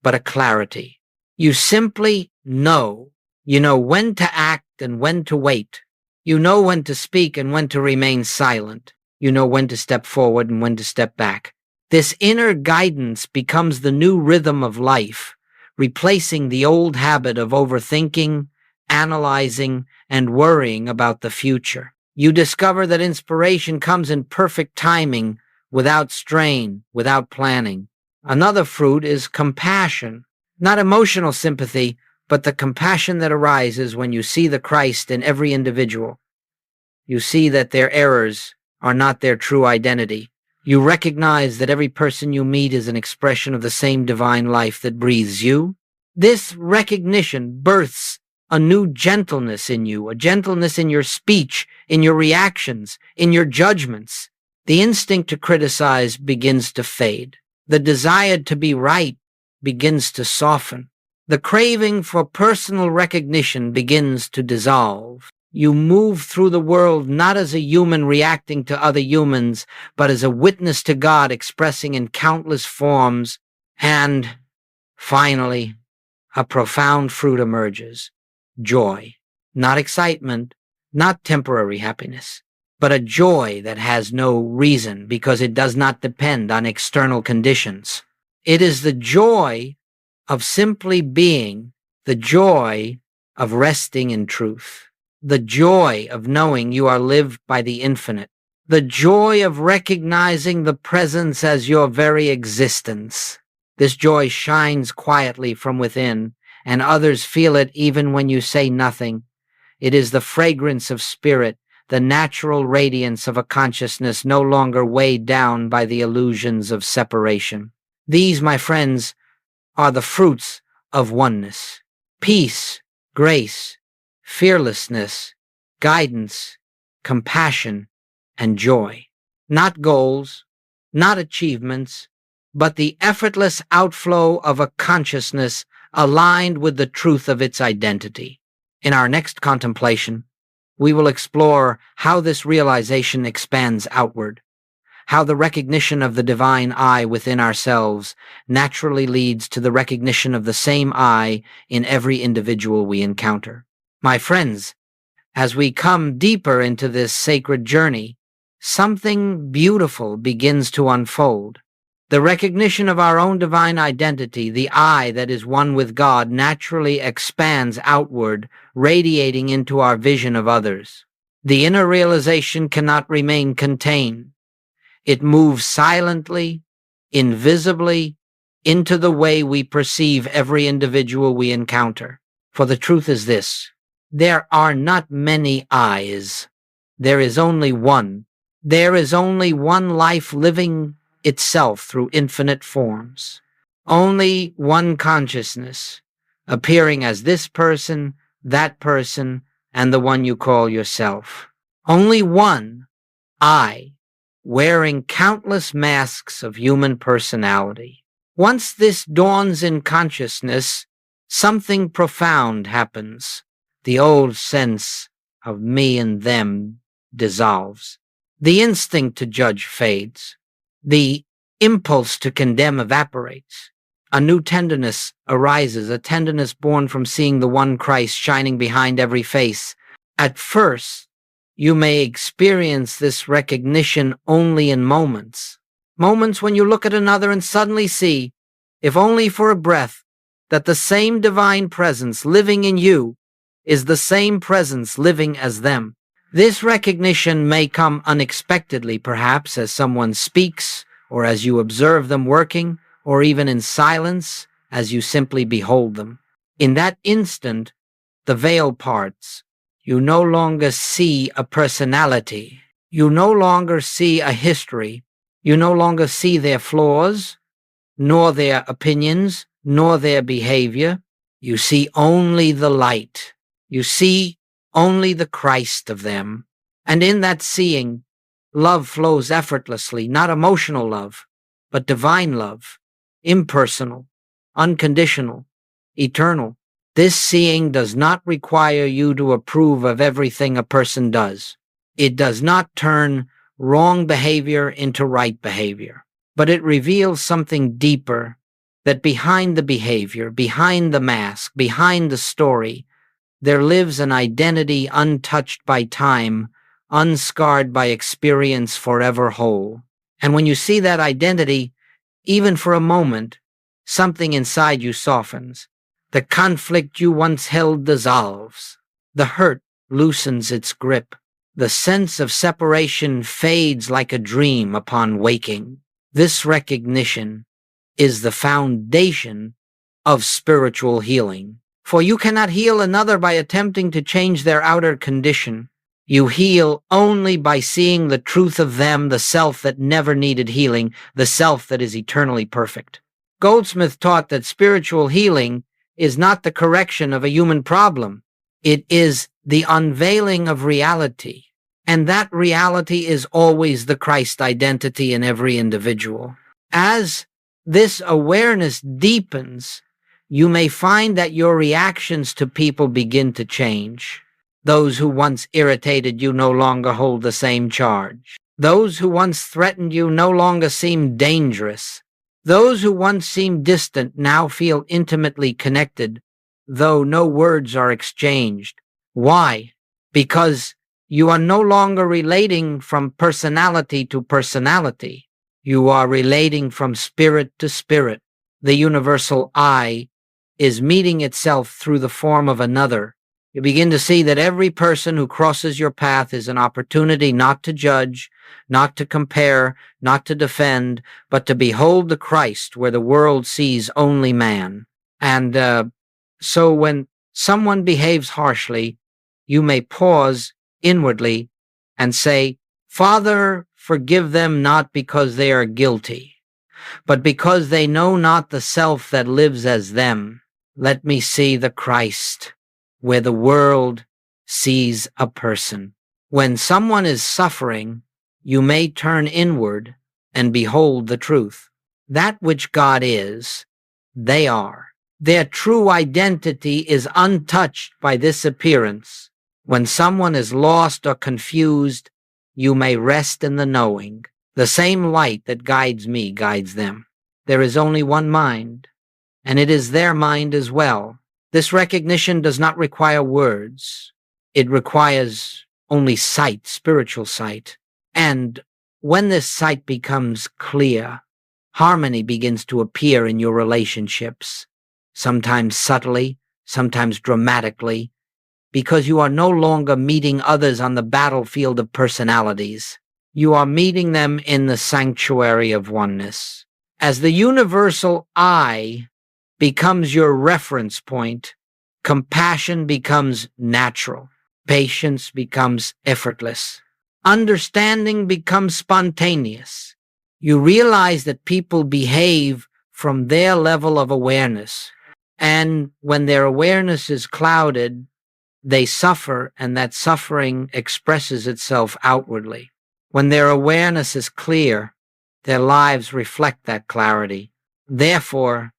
but a clarity. You simply know. You know when to act and when to wait. You know when to speak and when to remain silent. You know when to step forward and when to step back. This inner guidance becomes the new rhythm of life, replacing the old habit of overthinking, analyzing, and worrying about the future. You discover that inspiration comes in perfect timing, without strain, without planning. Another fruit is compassion, not emotional sympathy, but the compassion that arises when you see the Christ in every individual. You see that their errors are not their true identity. You recognize that every person you meet is an expression of the same divine life that breathes you. This recognition births a new gentleness in you, a gentleness in your speech, in your reactions, in your judgments. The instinct to criticize begins to fade. The desire to be right begins to soften. The craving for personal recognition begins to dissolve. You move through the world not as a human reacting to other humans, but as a witness to God expressing in countless forms. And finally, a profound fruit emerges. Joy. Not excitement, not temporary happiness, but a joy that has no reason because it does not depend on external conditions. It is the joy of simply being, the joy of resting in truth, the joy of knowing you are lived by the infinite, the joy of recognizing the presence as your very existence. This joy shines quietly from within, and others feel it even when you say nothing. It is the fragrance of spirit, the natural radiance of a consciousness no longer weighed down by the illusions of separation. These, my friends, are the fruits of oneness: peace, grace, fearlessness, guidance, compassion, and joy. Not goals, not achievements, but the effortless outflow of a consciousness aligned with the truth of its identity. In our next contemplation, we will explore how this realization expands outward, how the recognition of the divine I within ourselves naturally leads to the recognition of the same I in every individual we encounter. My friends, as we come deeper into this sacred journey, something beautiful begins to unfold. The recognition of our own divine identity, the I that is one with God, naturally expands outward, radiating into our vision of others. The inner realization cannot remain contained. It moves silently, invisibly, into the way we perceive every individual we encounter. For the truth is this: there are not many I's. There is only one. There is only one life living itself through infinite forms. Only one consciousness, appearing as this person, that person, and the one you call yourself. Only one I, wearing countless masks of human personality. Once this dawns in consciousness, something profound happens. The old sense of me and them dissolves. The instinct to judge fades. The impulse to condemn evaporates. A new tenderness arises, a tenderness born from seeing the one Christ shining behind every face. At first, you may experience this recognition only in moments. Moments when you look at another and suddenly see, if only for a breath, that the same divine presence living in you is the same presence living as them. This recognition may come unexpectedly, perhaps as someone speaks, or as you observe them working, or even in silence as you simply behold them. In that instant, the veil parts. You no longer see a personality. You no longer see a history. You no longer see their flaws, nor their opinions, nor their behavior. You see only the light. You see only the Christ of them. And in that seeing, love flows effortlessly, not emotional love, but divine love, impersonal, unconditional, eternal. This seeing does not require you to approve of everything a person does. It does not turn wrong behavior into right behavior, but it reveals something deeper, that behind the behavior, behind the mask, behind the story, there lives an identity untouched by time, unscarred by experience, forever whole. And when you see that identity, even for a moment, something inside you softens. The conflict you once held dissolves. The hurt loosens its grip. The sense of separation fades like a dream upon waking. This recognition is the foundation of spiritual healing. For you cannot heal another by attempting to change their outer condition. You heal only by seeing the truth of them, the self that never needed healing, the self that is eternally perfect. Goldsmith taught that spiritual healing is not the correction of a human problem. It is the unveiling of reality. And that reality is always the Christ identity in every individual. As this awareness deepens, you may find that your reactions to people begin to change. Those who once irritated you no longer hold the same charge. Those who once threatened you no longer seem dangerous. Those who once seemed distant now feel intimately connected, though no words are exchanged. Why? Because you are no longer relating from personality to personality. You are relating from spirit to spirit. The universal I is meeting itself through the form of another. You begin to see that every person who crosses your path is an opportunity not to judge, not to compare, not to defend, but to behold the Christ where the world sees only man. And so when someone behaves harshly, you may pause inwardly and say, Father, forgive them not because they are guilty, but because they know not the self that lives as them. Let me see the Christ where the world sees a person. When someone is suffering, you may turn inward and behold the truth. That which God is, they are. Their true identity is untouched by this appearance. When someone is lost or confused, you may rest in the knowing. The same light that guides me guides them. There is only one mind, and it is their mind as well. This recognition does not require words. It requires only sight, spiritual sight. And when this sight becomes clear, harmony begins to appear in your relationships, sometimes subtly, sometimes dramatically, because you are no longer meeting others on the battlefield of personalities. You are meeting them in the sanctuary of oneness. As the universal I becomes your reference point, compassion becomes natural, patience becomes effortless, understanding becomes spontaneous. You realize that people behave from their level of awareness, and when their awareness is clouded, they suffer, and that suffering expresses itself outwardly. When their awareness is clear, their lives reflect that clarity. Therefore,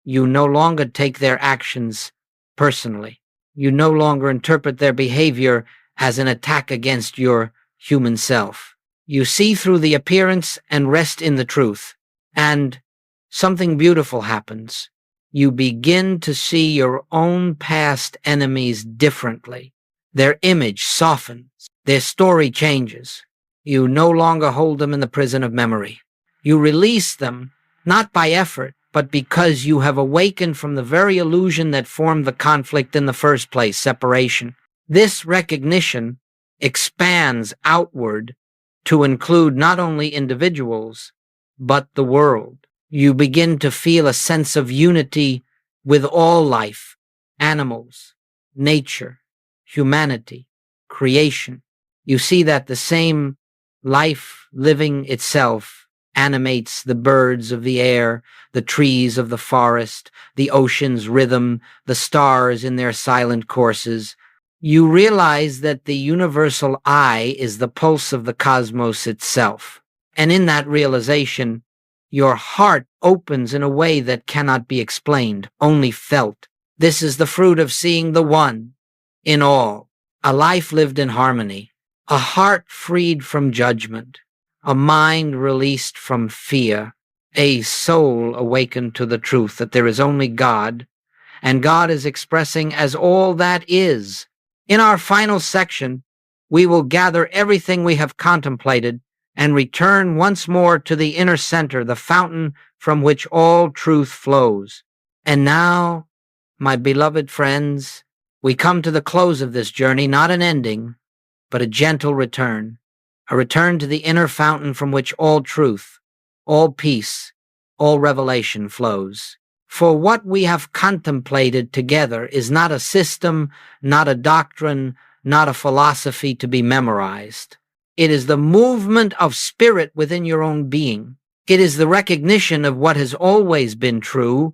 you no longer take their actions personally. You no longer interpret their behavior as an attack against your human self. You see through the appearance and rest in the truth. And something beautiful happens. You begin to see your own past enemies differently. Their image softens. Their story changes. You no longer hold them in the prison of memory. You release them, not by effort, but because you have awakened from the very illusion that formed the conflict in the first place, separation. This recognition expands outward to include not only individuals, but the world. You begin to feel a sense of unity with all life, animals, nature, humanity, creation. You see that the same life living itself animates the birds of the air, the trees of the forest, the ocean's rhythm, the stars in their silent courses. You realize that the universal I is the pulse of the cosmos itself. And in that realization, your heart opens in a way that cannot be explained, only felt. This is the fruit of seeing the one in all, a life lived in harmony, a heart freed from judgment, a mind released from fear, a soul awakened to the truth that there is only God, and God is expressing as all that is. In our final section, we will gather everything we have contemplated and return once more to the inner center, the fountain from which all truth flows. And now, my beloved friends, we come to the close of this journey, not an ending, but a gentle return, a return to the inner fountain from which all truth, all peace, all revelation flows. For what we have contemplated together is not a system, not a doctrine, not a philosophy to be memorized. It is the movement of spirit within your own being. It is the recognition of what has always been true,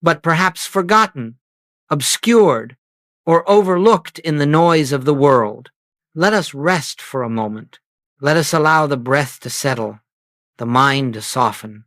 but perhaps forgotten, obscured, or overlooked in the noise of the world. Let us rest for a moment. Let us allow the breath to settle, the mind to soften,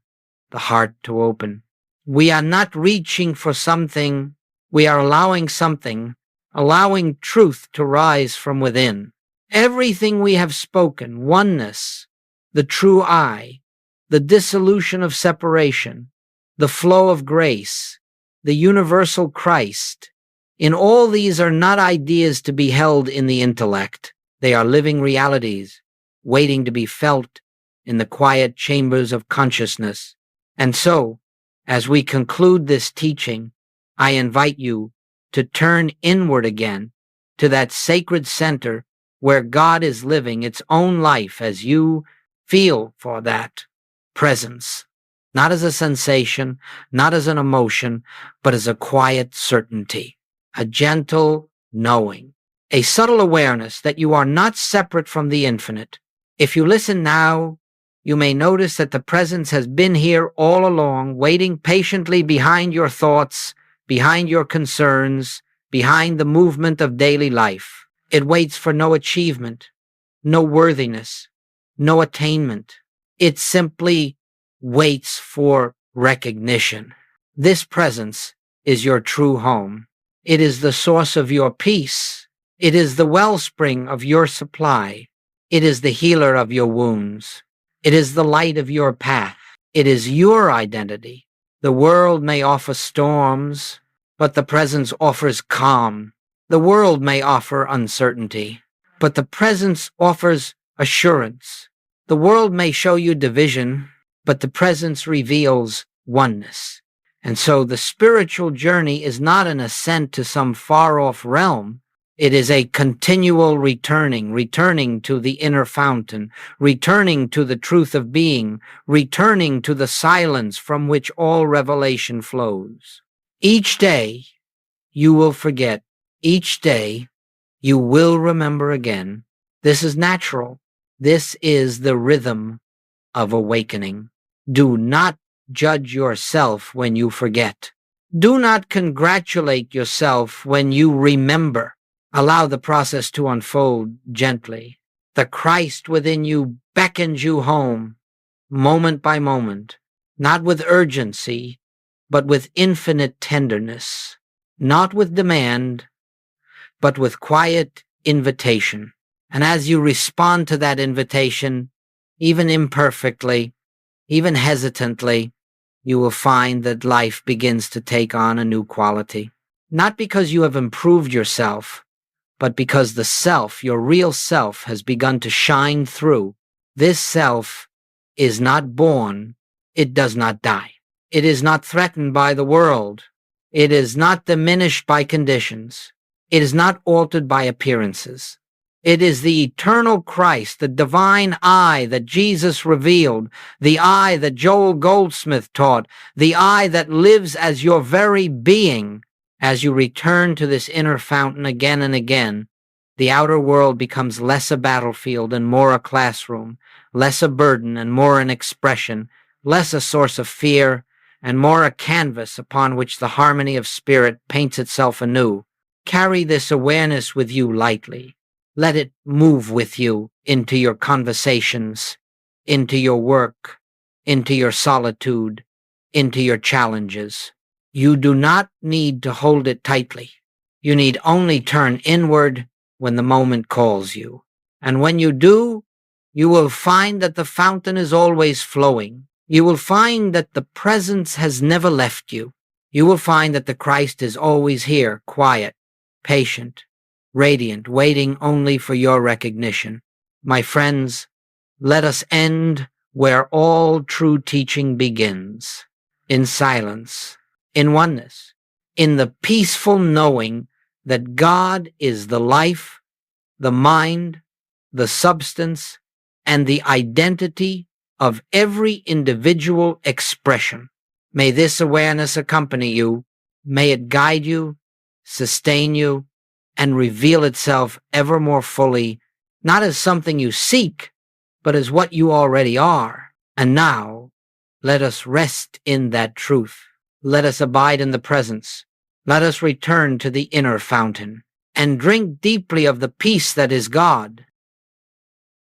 the heart to open. We are not reaching for something, we are allowing something, allowing truth to rise from within. Everything we have spoken, oneness, the true I, the dissolution of separation, the flow of grace, the universal Christ, in all these are not ideas to be held in the intellect. They are living realities, waiting to be felt in the quiet chambers of consciousness. And so, as we conclude this teaching, I invite you to turn inward again to that sacred center where God is living its own life as you feel for that presence, not as a sensation, not as an emotion, but as a quiet certainty, a gentle knowing, a subtle awareness that you are not separate from the infinite. If you listen now, you may notice that the presence has been here all along, waiting patiently behind your thoughts, behind your concerns, behind the movement of daily life. It waits for no achievement, no worthiness, no attainment. It simply waits for recognition. This presence is your true home. It is the source of your peace. It is the wellspring of your supply. It is the healer of your wounds. It is the light of your path. It is your identity. The world may offer storms, but the presence offers calm. The world may offer uncertainty, but the presence offers assurance. The world may show you division, but the presence reveals oneness. And so the spiritual journey is not an ascent to some far-off realm. It is a continual returning to the inner fountain, returning to the truth of being, returning to the silence from which all revelation flows. Each day you will forget. Each day you will remember again. This is natural. This is the rhythm of awakening. Do not judge yourself when you forget. Do not congratulate yourself when you remember. Allow the process to unfold gently. The Christ within you beckons you home, moment by moment, not with urgency, but with infinite tenderness, not with demand, but with quiet invitation. And as you respond to that invitation, even imperfectly, even hesitantly, you will find that life begins to take on a new quality. Not because you have improved yourself, but because the self, your real self, has begun to shine through. This self is not born. It does not die. It is not threatened by the world. It is not diminished by conditions. It is not altered by appearances. It is the eternal Christ, the divine I that Jesus revealed, the I that Joel Goldsmith taught, the I that lives as your very being. As you return to this inner fountain again and again, the outer world becomes less a battlefield and more a classroom, less a burden and more an expression, less a source of fear and more a canvas upon which the harmony of spirit paints itself anew. Carry this awareness with you lightly. Let it move with you into your conversations, into your work, into your solitude, into your challenges. You do not need to hold it tightly. You need only turn inward when the moment calls you. And when you do, you will find that the fountain is always flowing. You will find that the presence has never left you. You will find that the Christ is always here, quiet, patient, radiant, waiting only for your recognition. My friends, let us end where all true teaching begins, in silence, in oneness, in the peaceful knowing that God is the life, the mind, the substance, and the identity of every individual expression. May this awareness accompany you. May it guide you, sustain you, and reveal itself ever more fully, not as something you seek, but as what you already are. And now, let us rest in that truth. Let us abide in the presence. Let us return to the inner fountain and drink deeply of the peace that is God.